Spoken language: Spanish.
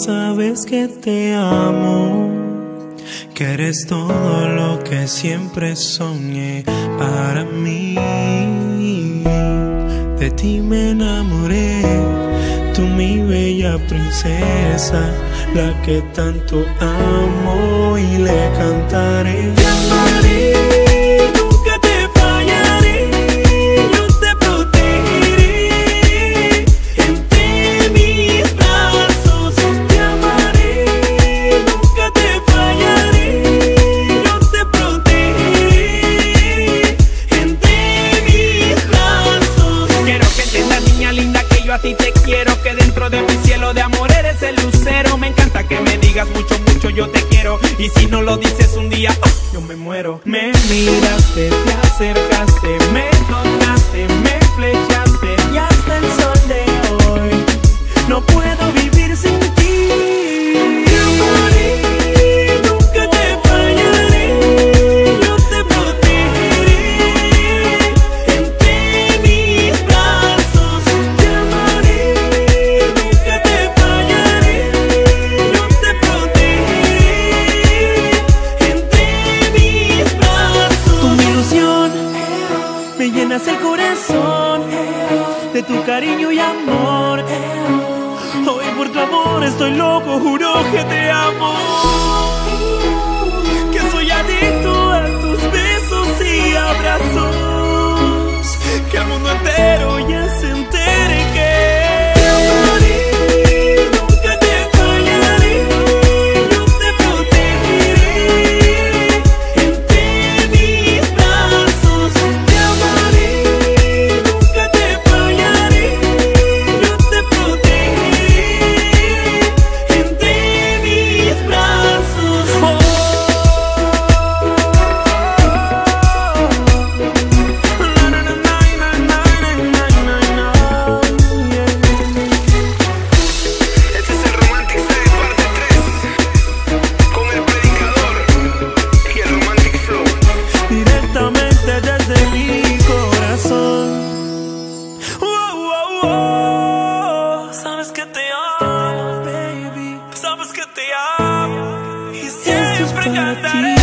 sabes que te amo, que eres todo lo que siempre soñé para mí. De ti me enamoré, tú mi bella princesa, la que tanto amo y le cantaré. Te amaré, nunca te fallaré, yo te protegeré entre mis brazos. Te amaré, nunca te fallaré, yo te protegeré entre mis brazos. Quiero que entiendas, niña linda, que yo a ti te quiero, que dentro de mi cielo de amor eres el lucero. Me encanta que me digas mucho, mucho yo te quiero, y si no lo dices un día, yo me muero. Me miraste, te acercaste, me tocaste, me flechaste, y hasta el sol de hoy no puedo vivir sin ti. Te amaré, nunca te fallaré, yo te protegeré entre mis brazos. Te amaré, nunca te fallaré, yo te protegeré entre mis brazos. Tú mi ilusión, me llenas el corazón de tu cariño y amor. Hoy por tu amor estoy loco, juro que te amo, que soy adicto a tus besos y abrazos, que el mundo entero ya se entere que te amaré, nunca te fallaré, yo te protegeré entre mis brazos. Te amaré, nunca te fallaré, yo te protegeré entre mis brazos. Este es el Romantic Style parte 3 con el predicador y el Romantic Flow. Directamente desde mi corazón. Sabes que te amo, baby. Sabes que te amo y siempre cantaré.